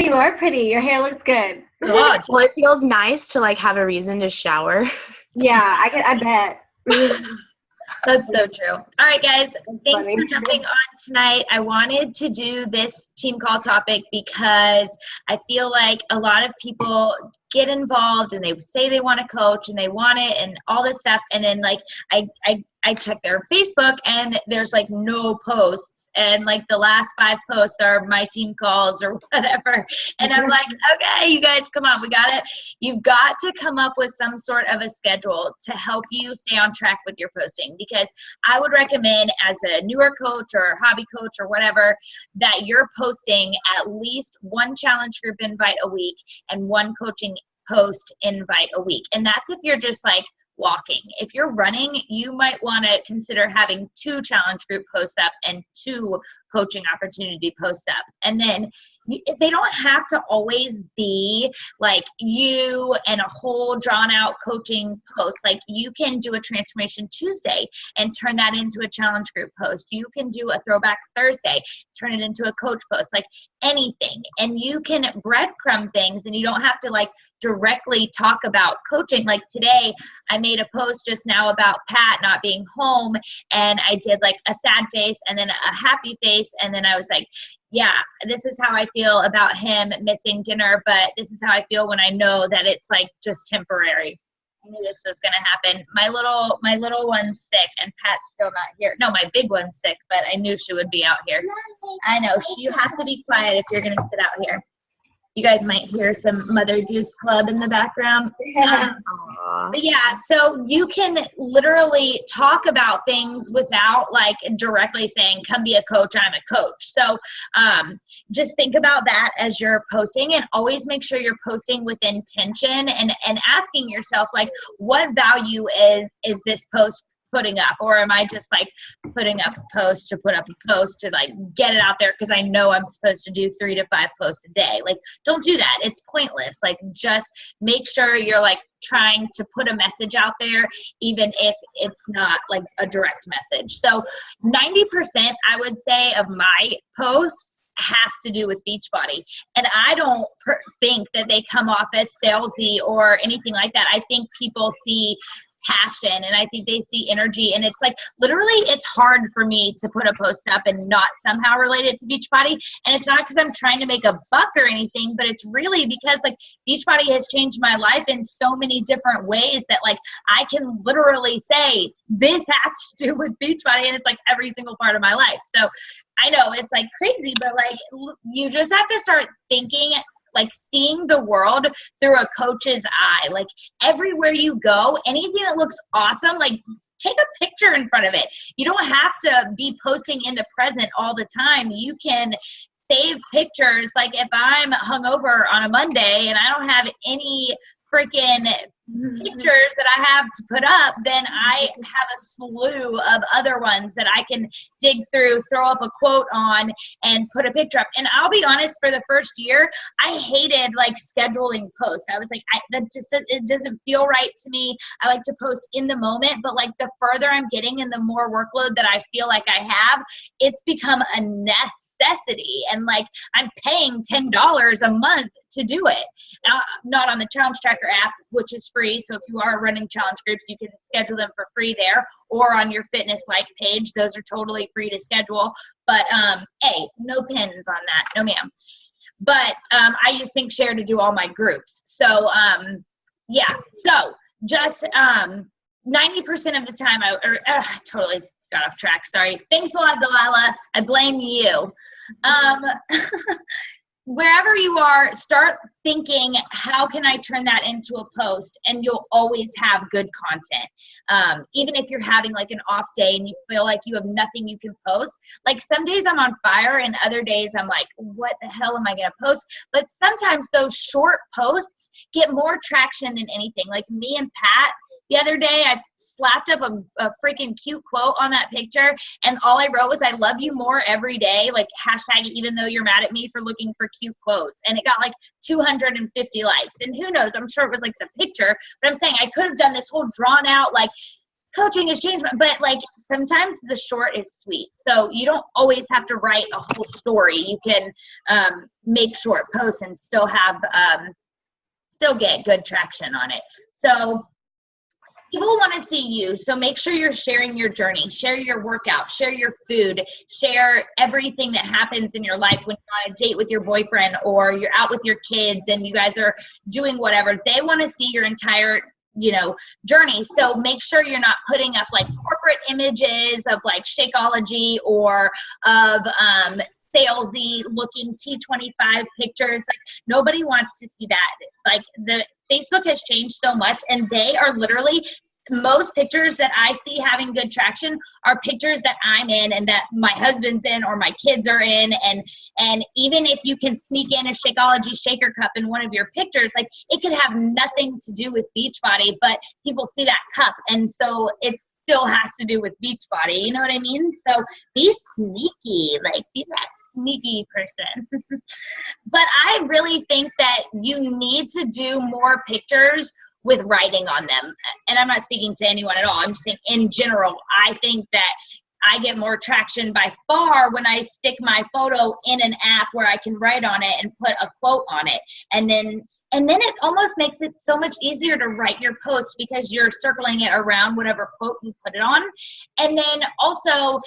You are pretty. Your hair looks good. God. Well, it feels nice to like have a reason to shower. Yeah, I bet. That's so true. All right, guys. Thanks Funny. for jumping on tonight. I wanted to do this team call topic because I feel like a lot of people get involved and they say they want to coach and they want it and all this stuff. And then like I check their Facebook and there's like no posts. And like the last 5 posts are my team calls or whatever. And I'm like, okay, you guys, come on, we got it. You've got to come up with some sort of a schedule to help you stay on track with your posting, because I would recommend as a newer coach or hobby coach or whatever that you're posting at least 1 challenge group invite a week and 1 coaching post invite a week. And that's if you're just like walking. If you're running, you might want to consider having 2 challenge group posts up and 2 coaching opportunity posts up. And then they don't have to always be like you and a whole drawn out coaching post. Like you can do a Transformation Tuesday and turn that into a challenge group post. You can do a Throwback Thursday, turn it into a coach post, like anything. And you can breadcrumb things and you don't have to like directly talk about coaching. Like today I made a post just now about Pat not being home, and I did like a sad face and then a happy face. And then I was like, yeah, this is how I feel about him missing dinner, but this is how I feel when I know that it's like just temporary. I knew this was going to happen. My little one's sick and Pat's still not here. No, my big one's sick, but I knew she would be out here. I know. You have to be quiet if you're going to sit out here. You guys might hear some Mother Goose Club in the background. But yeah, so you can literally talk about things without like directly saying, come be a coach, I'm a coach. So just think about that as you're posting, and always make sure you're posting with intention and asking yourself, like, what value is this post putting up? Or am I just like putting up a post to put up a post to like get it out there because I know I'm supposed to do 3 to 5 posts a day? Like, don't do that. It's pointless. Like, just make sure you're like trying to put a message out there, even if it's not like a direct message. So 90%, I would say, of my posts have to do with Beachbody. And I don't think that they come off as salesy or anything like that. I think people see passion and I think they see energy, and it's like literally it's hard for me to put a post up and not somehow relate it to Beachbody. And it's not because I'm trying to make a buck or anything, but it's really because like Beachbody has changed my life in so many different ways that like I can literally say this has to do with Beachbody, and it's like every single part of my life. So I know it's like crazy, but like you just have to start thinking, like seeing the world through a coach's eye. Like everywhere you go, anything that looks awesome, like take a picture in front of it. You don't have to be posting in the present all the time. You can save pictures. Like if I'm hungover on a Monday and I don't have any freaking pictures that I have to put up, then I have a slew of other ones that I can dig through, throw up a quote on, and put a picture up. And I'll be honest, for the first year, I hated like scheduling posts. I was like, it doesn't feel right to me. I like to post in the moment, but like the further I'm getting and the more workload that I feel like I have, it's become a necessity. And like I'm paying $10 a month to do it. Now, not on the Challenge Tracker app, which is free. So if you are running challenge groups, you can schedule them for free there, or on your Fitness Like page. Those are totally free to schedule. But hey, no pins on that, no ma'am. But I use ThinkShare to do all my groups. So yeah, so just 90% of the time, I totally got off track. Sorry. Thanks a lot, Delilah. I blame you. Wherever you are, start thinking, how can I turn that into a post? And you'll always have good content. Even if you're having like an off day and you feel like you have nothing you can post. Like some days I'm on fire and other days I'm like, what the hell am I going to post? But sometimes those short posts get more traction than anything. Like me and Pat, the other day, I slapped up a freaking cute quote on that picture, and all I wrote was, I love you more every day, like hashtag even though you're mad at me for looking for cute quotes. And it got like 250 likes. And who knows, I'm sure it was like the picture, but I'm saying I could have done this whole drawn out, like coaching has changed, but like sometimes the short is sweet. So you don't always have to write a whole story. You can make short posts and still have, still get good traction on it. So people want to see you, so make sure you're sharing your journey, share your workout, share your food, share everything that happens in your life when you're on a date with your boyfriend or you're out with your kids and you guys are doing whatever. They want to see your entire, you know, journey. So make sure you're not putting up like corporate images of like Shakeology or of salesy looking T25 pictures. Like nobody wants to see that. Like the Facebook has changed so much, and they are literally, most pictures that I see having good traction are pictures that I'm in and that my husband's in or my kids are in. And even if you can sneak in a Shakeology shaker cup in one of your pictures, like it could have nothing to do with Beachbody, but people see that cup, and so it still has to do with Beachbody. You know what I mean? So be sneaky, like be that sneaky person. But I really think that you need to do more pictures with writing on them. And I'm not speaking to anyone at all. I'm just saying in general, I think that I get more traction by far when I stick my photo in an app where I can write on it and put a quote on it. And then it almost makes it so much easier to write your post because you're circling it around whatever quote you put it on. And then also,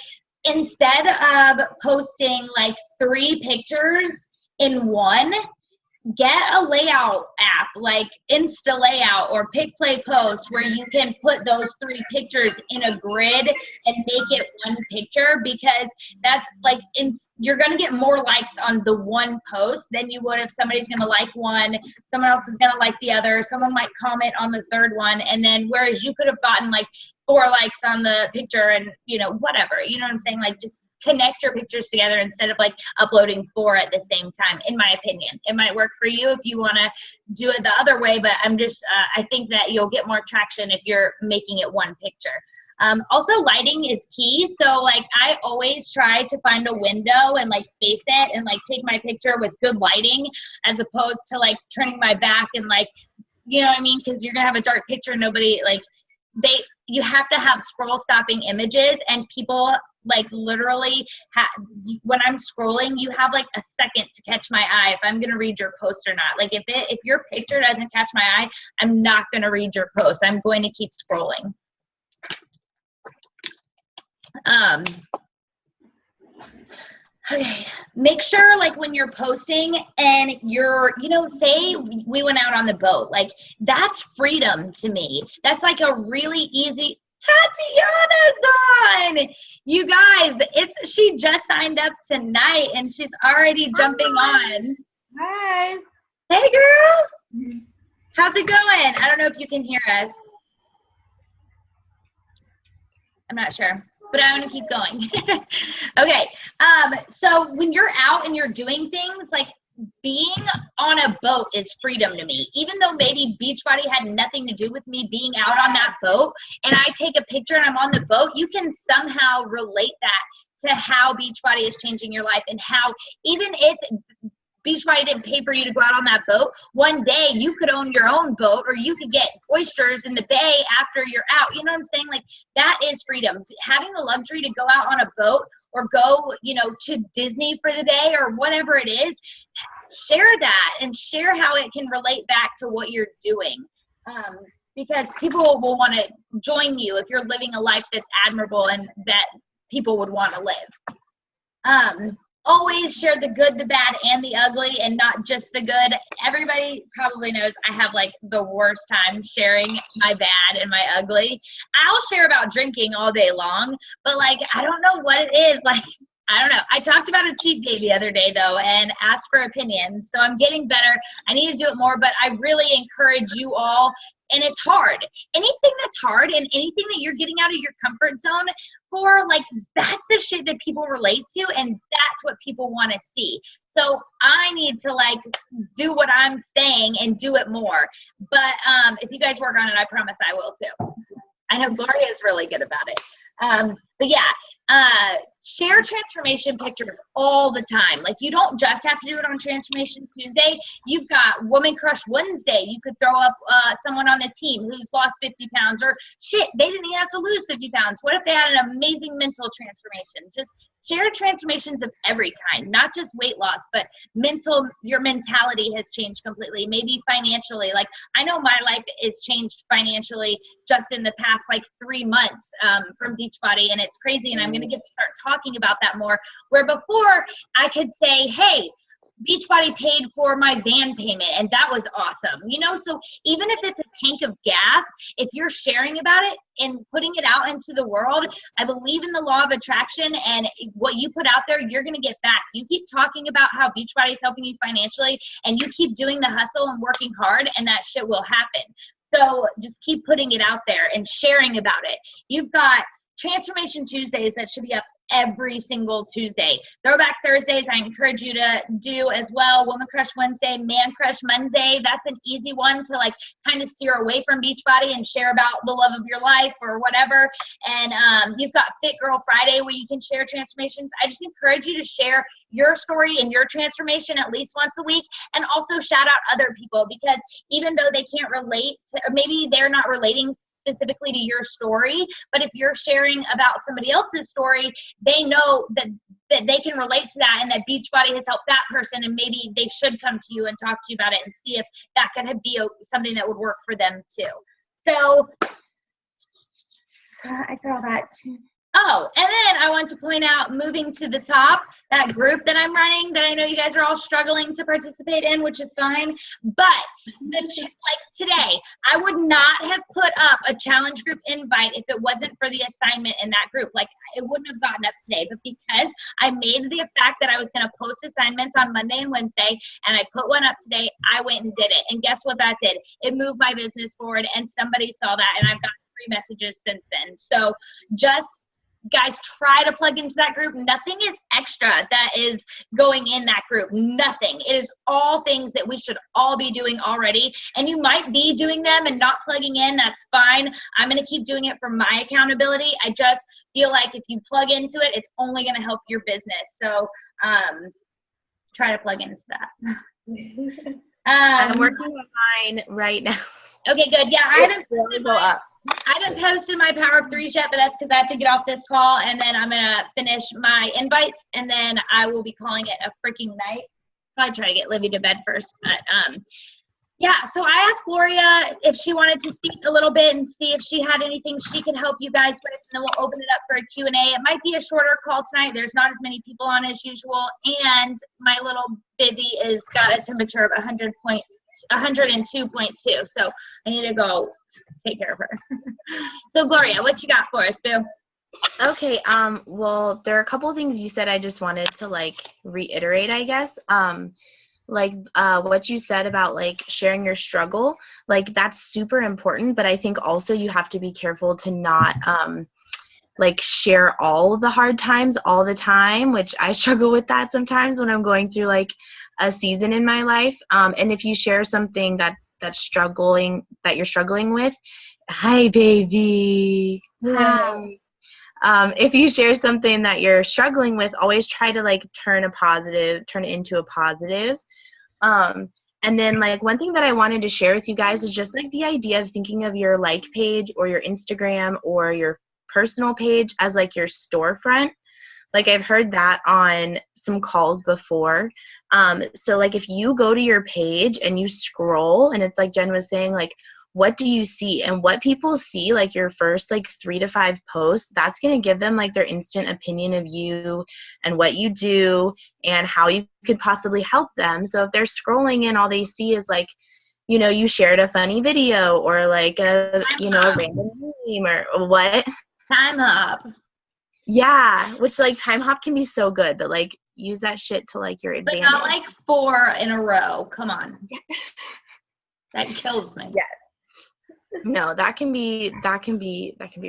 instead of posting like 3 pictures in one, get a layout app like Insta Layout or Pick Play Post where you can put those 3 pictures in a grid and make it one picture, because that's like, you're going to get more likes on the one post than you would if somebody's going to like one, someone else is going to like the other, someone might comment on the third one, and then whereas you could have gotten like 4 likes on the picture and, you know, whatever, you know what I'm saying? Like just connect your pictures together instead of like uploading 4 at the same time, in my opinion. It might work for you if you want to do it the other way, but I'm just, I think that you'll get more traction if you're making it one picture. Also, lighting is key. So like I always try to find a window and like face it and like take my picture with good lighting, as opposed to like turning my back and like, you know what I mean? Because you're gonna have a dark picture and nobody like, you have to have scroll stopping images, and people like literally when I'm scrolling, you have like a second to catch my eye if I'm gonna read your post or not. Like if your picture doesn't catch my eye, I'm not gonna read your post. I'm going to keep scrolling. Okay, make sure like when you're posting and you're, you know, say we went out on the boat, like that's freedom to me. That's like a really easy, Tatiana's on. You guys, she just signed up tonight and she's already jumping on. Hi. Hey girl. How's it going? I don't know if you can hear us. I'm not sure, but I'm gonna keep going. Okay, so when you're out and you're doing things, like being on a boat is freedom to me. Even though maybe Beachbody had nothing to do with me being out on that boat, and I take a picture and I'm on the boat, you can somehow relate that to how Beachbody is changing your life, and how even if Beachbody didn't pay for you to go out on that boat, one day you could own your own boat, or you could get oysters in the bay after you're out. You know what I'm saying? Like that is freedom. Having the luxury to go out on a boat or go, you know, to Disney for the day or whatever it is, share that and share how it can relate back to what you're doing. Because people will want to join you if you're living a life that's admirable and that people would want to live. Always share the good, the bad, and the ugly, and not just the good. Everybody probably knows I have like the worst time sharing my bad and my ugly. I'll share about drinking all day long, but like, I don't know what it is. Like, I don't know. I talked about a cheat day the other day though, and asked for opinions. So I'm getting better. I need to do it more, but I really encourage you all. And it's hard. Anything that's hard and anything that you're getting out of your comfort zone for, like, that's the shit that people relate to, and that's what people want to see. So I need to, like, do what I'm saying and do it more. But if you guys work on it, I promise I will too. I know Gloria is really good about it. But yeah, share transformation pictures all the time. Like, you don't just have to do it on Transformation Tuesday. You've got Woman Crush Wednesday. You could throw up someone on the team who's lost 50 pounds, or shit, they didn't even have to lose 50 pounds. What if they had an amazing mental transformation? Just share transformations of every kind, not just weight loss, but your mentality has changed completely. Maybe financially. Like, I know my life is changed financially just in the past 3 months from Beachbody, and it's crazy. And I'm going to start talking about that more, where before I could say, hey, Beachbody paid for my van payment, and that was awesome. So even if it's a tank of gas, if you're sharing about it and putting it out into the world, I believe in the law of attraction, and what you put out there, you're going to get back. You keep talking about how Beachbody is helping you financially, and you keep doing the hustle and working hard, and that shit will happen. So just keep putting it out there and sharing about it. You've got Transformation Tuesdays that should be up every single Tuesday. Throwback Thursdays, I encourage you to do as well. Woman Crush Wednesday, Man Crush Monday. That's an easy one to kind of steer away from Beachbody and share about the love of your life or whatever. And you've got Fit Girl Friday, where you can share transformations. I just encourage you to share your story and your transformation at least once a week, and also shout out other people, because even though they can't relate to, or maybe they're not relating specifically to your story, but if you're sharing about somebody else's story, they know that they can relate to that, and that Beachbody has helped that person, and maybe they should come to you and talk to you about it and see if that could be something that would work for them too. So I saw that. Oh, and then I want to point out, moving to the top, that group that I'm running that I know you guys are all struggling to participate in, which is fine. But today, I would not have put up a challenge group invite if it wasn't for the assignment in that group. It wouldn't have gotten up today. But because I made the fact that I was going to post assignments on Monday and Wednesday, and I put one up today, I went and did it. And guess what that did? It moved my business forward, and somebody saw that, and I've got 3 messages since then. So just, guys, try to plug into that group. Nothing is extra that is going in that group. Nothing. It is all things that we should all be doing already. And you might be doing them and not plugging in. That's fine. I'm going to keep doing it for my accountability. I just feel like if you plug into it, it's only going to help your business. So try to plug into that. I'm working on mine right now. Okay, good. Yeah, I haven't really go up. I haven't posted my Power of Threes yet, but that's because I have to get off this call, and then I'm going to finish my invites, and then I will be calling it a freaking night. Probably try to get Livy to bed first. But yeah, so I asked Gloria if she wanted to speak a little bit and see if she had anything she could help you guys with, and then we'll open it up for a Q&A. It might be a shorter call tonight. There's not as many people on as usual, and my little Vivi is got a temperature of 102.2, so I need to go take care of her. So Gloria, what you got for us, Boo? Okay, well, there are a couple of things you said I just wanted to reiterate, I guess. What you said about sharing your struggle, that's super important, but I think also you have to be careful to not share all the hard times all the time, which I struggle with that sometimes when I'm going through a season in my life. And if you share something that you're struggling with, hi baby. Hi. If you share something that you're struggling with, always try to turn it into a positive. And then one thing that I wanted to share with you guys is just the idea of thinking of your page or your Instagram or your personal page as your storefront. I've heard that on some calls before. So if you go to your page and you scroll, and it's Jen was saying, what do you see? And what people see, your first 3 to 5 posts, that's going to give them their instant opinion of you and what you do and how you could possibly help them. So if they're scrolling and all they see is you shared a funny video or a random meme or what? Time Hop. Yeah, which Time Hop can be so good, but use that shit to your advantage. But not 4 in a row. Come on. Yeah. That kills me. Yes. No, that can be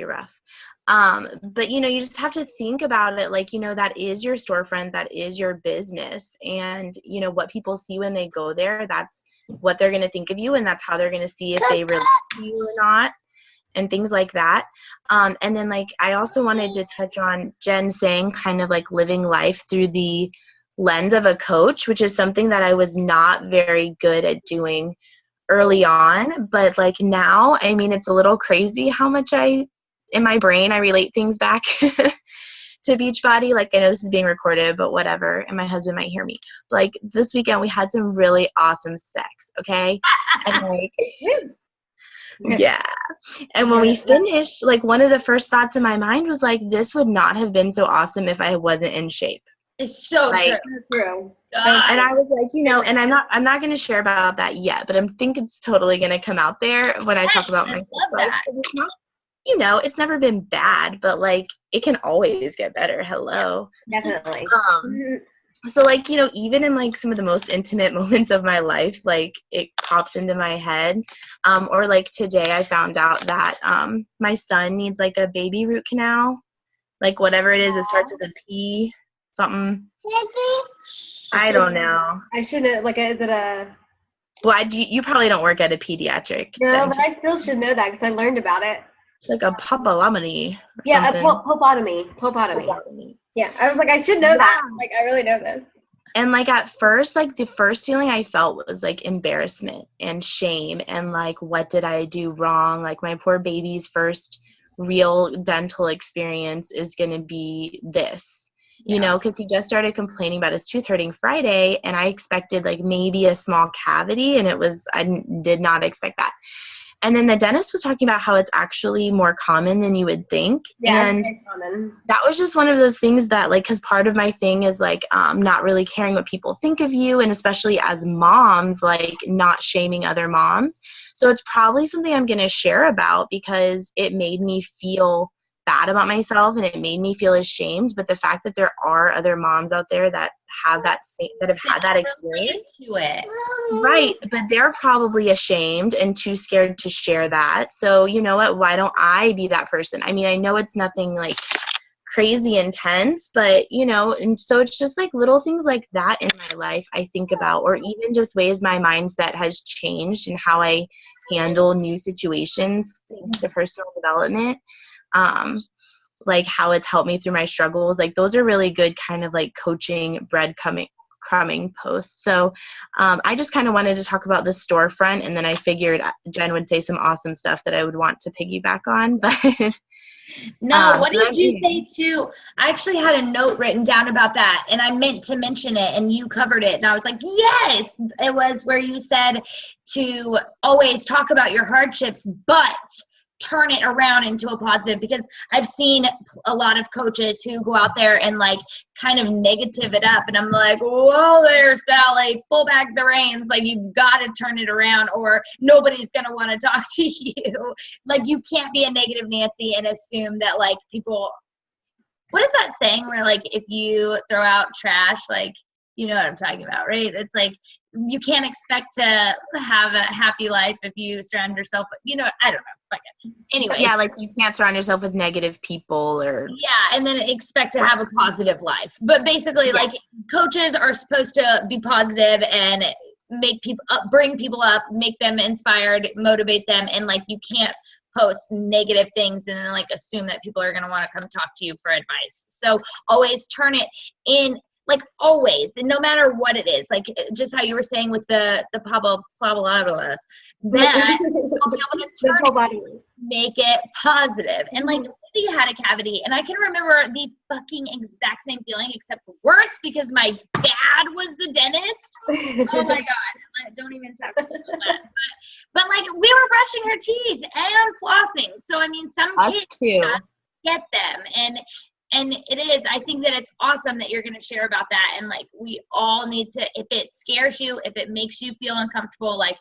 rough. But you just have to think about it that is your storefront, that is your business, and what people see when they go there, that's what they're going to think of you, and that's how they're going to see if they relate to you or not. and things like that. And then like I also wanted to touch on Jen saying kind of like living life through the lens of a coach, which is something that I was not very good at doing early on. But like now, I mean, it's a little crazy how much in my brain, I relate things back to Beachbody. Like, I know this is being recorded, but whatever. And my husband might hear me. Like this weekend, we had some really awesome sex. Okay. And like, yeah. And when we finished, like one of the first thoughts in my mind was like, this would not have been so awesome if I wasn't in shape. It's so like, true. And I was like, and I'm not going to share about that yet, but I think it's totally going to come out there when I talk about my life. It's not, it's never been bad, but like it can always get better. Hello. Definitely. So like, even in like some of the most intimate moments of my life, like it pops into my head. Or like today I found out that my son needs like a baby root canal, like whatever it is, it starts with a P, something. I don't know. I shouldn't, like, is it a... Well, you probably don't work at a pediatric No, dentist. but I still should know that because I learned about it. Like a papillotomy. Yeah, something. a pulpotomy. Yeah, I was like, I should know that. Like, I really know this. And like at first, like the first feeling I felt was like embarrassment and shame and like, what did I do wrong? Like my poor baby's first real dental experience is going to be this, because he just started complaining about his tooth hurting Friday, and I expected like maybe a small cavity, and I did not expect that. And then the dentist was talking about how it's actually more common than you would think. Yeah, and very common. That was just one of those things that like, because part of my thing is like not really caring what people think of you, and especially as moms, like not shaming other moms. So it's probably something I'm going to share about because it made me feel bad about myself and it made me feel ashamed. But the fact that there are other moms out there that have that have had that experience to it. Right, but they're probably ashamed and too scared to share that. So you know what, why don't I be that person? I mean, I know it's nothing like crazy intense, but and so it's just like little things like that in my life I think about, or even just ways my mindset has changed and how I handle new situations thanks to personal development. Like how it's helped me through my struggles. Like those are really good kind of like coaching breadcrumbing posts. So I just kind of wanted to talk about the storefront, and then I figured Jen would say some awesome stuff that I would want to piggyback on. But no, what did you say too? I actually had a note written down about that, and I meant to mention it, and you covered it, and I was like, yes! It was where you said to always talk about your hardships, but turn it around into a positive, because I've seen a lot of coaches who go out there and like kind of negative it up, and I'm like, whoa there, Sally, pull back the reins, like you've got to turn it around or nobody's gonna want to talk to you. Like you can't be a negative Nancy and assume that like people, what is that saying where like if you throw out trash, like you know what I'm talking about, right? It's like you can't expect to have a happy life if you surround yourself with, I don't know. Anyway. Yeah, like you can't surround yourself with negative people or. Yeah, and then expect to have a positive life. But basically, like coaches are supposed to be positive and make people up, bring people up, make them inspired, motivate them, and like you can't post negative things and then like assume that people are going to want to come talk to you for advice. So always turn it in. Like always, and no matter what it is, like just how you were saying with the Pablo Plablalas, that you'll be able to turn it, make it positive. And like he had a cavity, and I can remember the fucking exact same feeling, except worse because my dad was the dentist. Oh my god, don't even talk about that. But like we were brushing her teeth and flossing, so I mean, some us kids too get them, and it is, I think that it's awesome that you're going to share about that. And like, we all need to, if it scares you, if it makes you feel uncomfortable, like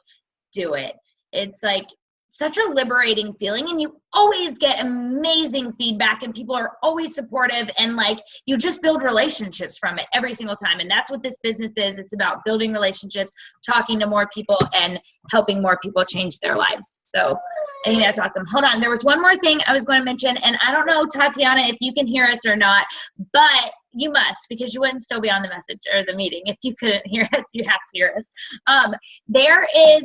do it. It's like such a liberating feeling, and you always get amazing feedback, and people are always supportive, and like you just build relationships from it every single time. And that's what this business is. It's about building relationships, talking to more people, and helping more people change their lives. So I think that's awesome. Hold on, there was one more thing I was going to mention, and I don't know, Tatiana, if you can hear us or not, but you must, because you wouldn't still be on the message or the meeting if you couldn't hear us. You have to hear us. There is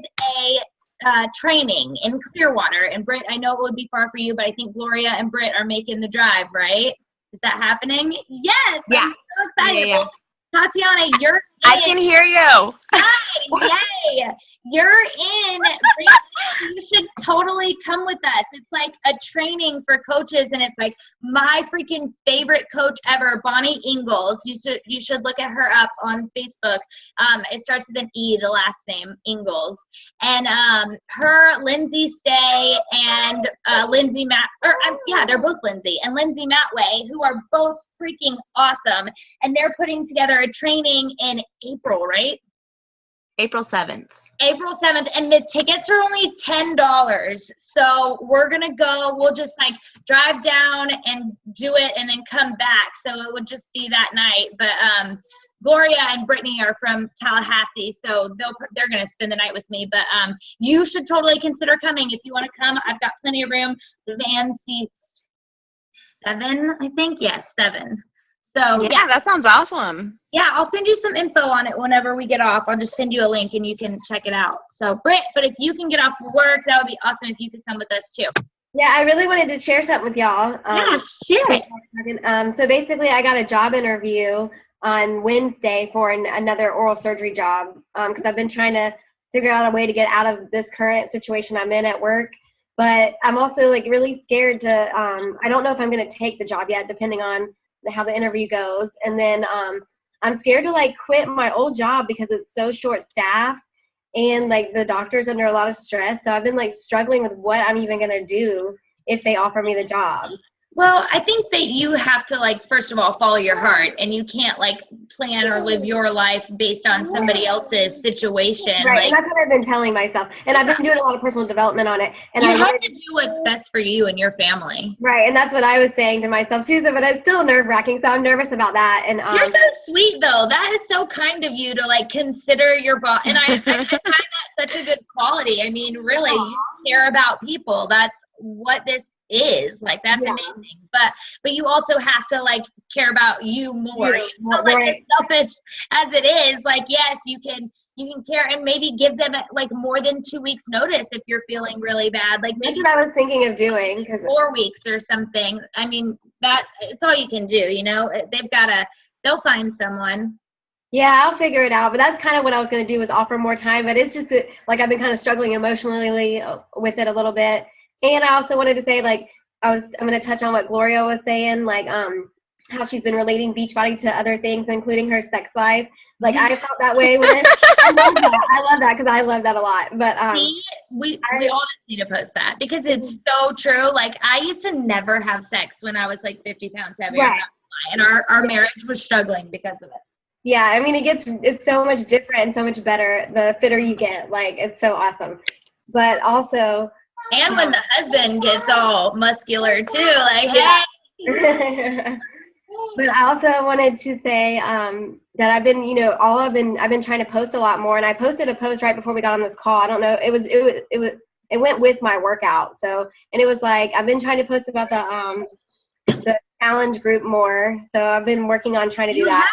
training in Clearwater. And Britt, I know it would be far for you, but I think Gloria and Britt are making the drive, right? Is that happening? Yes. Yeah. I'm so excited. Yeah. Well, Tatiana, you're in. I can hear you. Hi, yay. You're in. You should totally come with us. It's like a training for coaches, and it's like my freaking favorite coach ever, Bonnie Ingalls. You should look at her up on Facebook. It starts with an E, the last name, Ingalls. And her, Lindsay Stay, and Lindsay they're both Lindsay, and Lindsay Matway, who are both freaking awesome. And they're putting together a training in April, right? April 7th. April 7th, and the tickets are only $10. So we're going to go, we'll just like drive down and do it and then come back. So it would just be that night. But Gloria and Brittany are from Tallahassee, so they're going to spend the night with me. But you should totally consider coming. If you want to come, I've got plenty of room. The van seats 7, I think. Yes, 7. So Yeah, that sounds awesome. yeah, I'll send you some info on it whenever we get off. I'll just send you a link and you can check it out. So, Britt, but if you can get off work, that would be awesome if you could come with us too. Yeah, I really wanted to share something with y'all. Yeah, share it. So basically, I got a job interview on Wednesday for another oral surgery job because I've been trying to figure out a way to get out of this current situation I'm in at work. But I'm also like really scared to, I don't know if I'm going to take the job yet, depending on how the interview goes. And then I'm scared to like quit my old job because it's so short staffed and like the doctor's under a lot of stress. So I've been like struggling with what I'm even going to do if they offer me the job. Well, I think that you have to, like, first of all, follow your heart, and you can't, like, plan or live your life based on somebody else's situation. Right, Like, and that's what I've been telling myself. And I've been doing a lot of personal development on it. And you I have to do what's best for you and your family. Right, and that's what I was saying to myself too. So, but it's still nerve-wracking, so I'm nervous about that. And You're so sweet, though. That is so kind of you to, like, consider your boss. And I find that such a good quality. I mean, really, you care about people. That's what this is. Like, that's amazing. But you also have to, like, care about you more. Yeah, You know, like, as selfish as it is, like, yes, you can care and maybe give them like more than 2 weeks notice if you're feeling really bad. Like, maybe that's what I was thinking of doing. 4 weeks or something. I mean, that it's all you can do, you know. They'll find someone. Yeah, I'll figure it out. But that's kind of what I was going to do, was offer more time. But it's just like I've been kind of struggling emotionally with it a little bit. And I also wanted to say, like, I'm going to touch on what Gloria was saying, like how she's been relating Beachbody to other things, including her sex life. Like, I felt that way with it. I love that because I love that a lot. But we all just need to post that because it's so true. Like, I used to never have sex when I was like 50 pounds heavier. Right. And our marriage was struggling because of it. Yeah, I mean, it's so much different and so much better the fitter you get. Like, it's so awesome. But also, and when the husband gets all muscular too, like, hey. But I also wanted to say that I've been, I've been trying to post a lot more, and I posted a post right before we got on this call. I don't know, it went with my workout. So, and it was like, I've been trying to post about the challenge group more. So I've been working on trying to do that.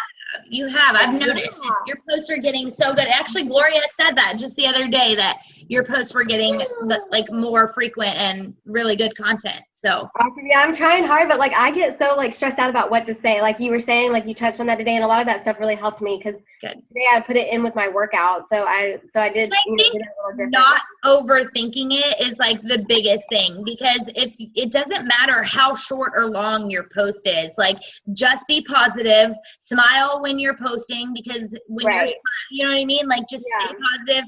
You have. I've noticed your posts are getting so good. Actually, Gloria said that just the other day, that your posts were getting like more frequent and really good content. So yeah, I'm trying hard, but like I get so like stressed out about what to say. Like you were saying, like you touched on that today, and a lot of that stuff really helped me because today I put it in with my workout. So I did. I think not overthinking it is like the biggest thing, because if it doesn't matter how short or long your post is, like just be positive, smile when you're posting, because when you're, you know what I mean? Like just stay positive,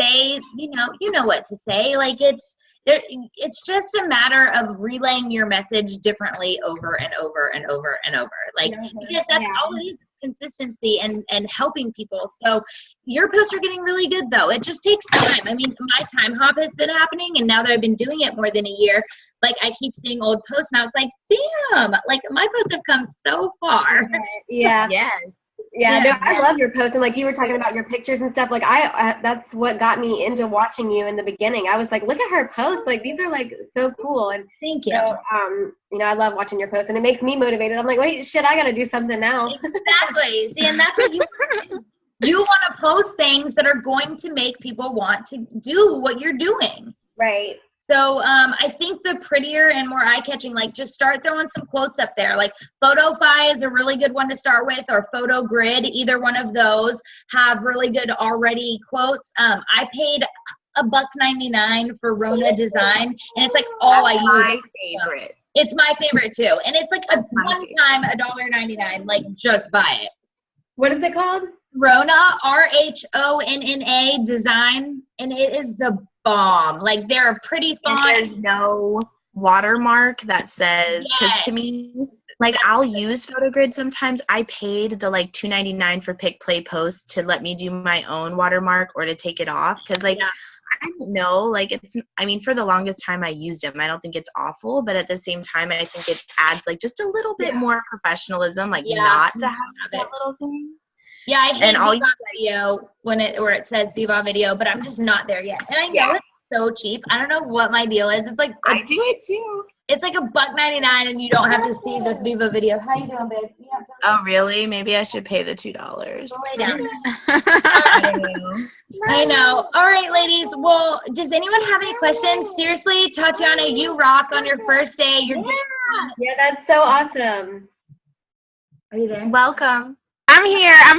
say, you know what to say. Like it's just a matter of relaying your message differently over and over and over and over. Like, because that's all it is, consistency and helping people. So your posts are getting really good, though. It just takes time. I mean, my time hop has been happening, and now that I've been doing it more than a year, like I keep seeing old posts, and I was like, damn, like my posts have come so far. Yeah. Yes. Yeah, no, I love your posts, and like you were talking about your pictures and stuff. Like that's what got me into watching you in the beginning. I was like, look at her posts. Like these are like so cool. And thank you. So, I love watching your posts, and it makes me motivated. I'm like, wait, shit, I got to do something now. Exactly. See, and that's what you You want to post things that are going to make people want to do what you're doing. Right. So I think the prettier and more eye-catching, like just start throwing some quotes up there. Like PhotoFi is a really good one to start with, or PhotoGrid. Either one of those have really good already quotes. I paid $1.99 for Rona Design, and it's like all I use. My favorite. It's my favorite too, and it's like a one-time $1.99. Like just buy it. What is it called? Rona, RHONNA Design, and it is the bomb. Like they're a pretty And font. there's no watermark that says, because to me, like I'll use PhotoGrid sometimes. I paid the like $2.99 for Pick Play Post to let me do my own watermark or to take it off, because like I don't know, like it's, I mean, for the longest time I used them. I don't think it's awful, but at the same time I think it adds like just a little bit more professionalism, like not to have that little thing. Yeah, I hate And all Viva Video where it says Viva Video, but I'm just not there yet. And I know it's so cheap. I don't know what my deal is. It's like I do it too. It's like $1.99, and you don't have to see the Viva Video. How you doing, babe? You have to- Oh, really? Maybe I should pay the $2. Lay down. I know. All right, ladies. Well, does anyone have any questions? Seriously, Tatiana, you rock on your first day. You're Yeah, that's so awesome. Are you there? Welcome. I'm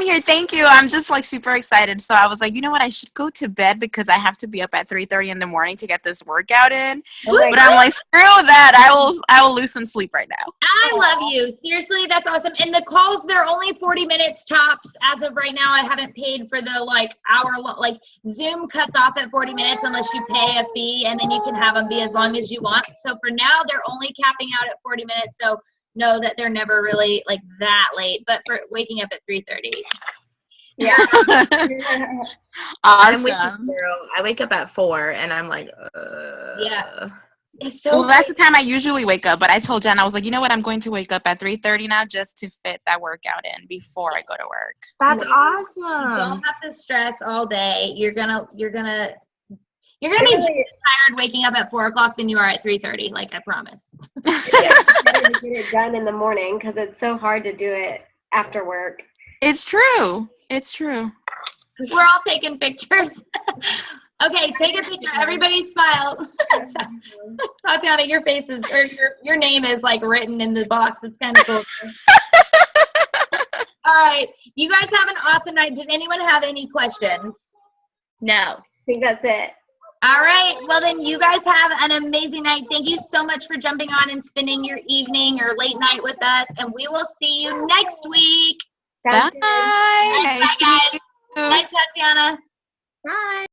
here. Thank you. I'm just like super excited. So I was like, you know what? I should go to bed because I have to be up at 3:30 in the morning to get this workout in. But I'm like, screw that. I will lose some sleep right now. I love you. Seriously, that's awesome. And the calls, they're only 40 minutes tops as of right now. I haven't paid for the like hour, like Zoom cuts off at 40 minutes unless you pay a fee, and then you can have them be as long as you want. So for now, they're only capping out at 40 minutes. So know that they're never really like that late, but for waking up at 3:30. Yeah. I'm Awesome. with you, girl. I wake up at 4 and I'm like, Yeah. It's so Well, that's the time I usually wake up. But I told Jen, I was like, you know what? I'm going to wake up at 3:30 now just to fit that workout in before I go to work. That's you awesome. don't have to stress all day. You're gonna be just tired waking up at 4 o'clock than you are at 3:30. Like I promise. It's better to get it done in the morning because it's so hard to do it after work. It's true. We're all taking pictures. Okay, take a picture. Everybody smile. Tatiana, your face is, or your name is like written in the box. It's kind of cool. All right, you guys have an awesome night. Did anyone have any questions? No. I think that's it. All right. Well, then you guys have an amazing night. Thank you so much for jumping on and spending your evening or late night with us. And we will see you next week. Sounds Bye. good. Nice to meet you. Bye, Tatiana. Bye.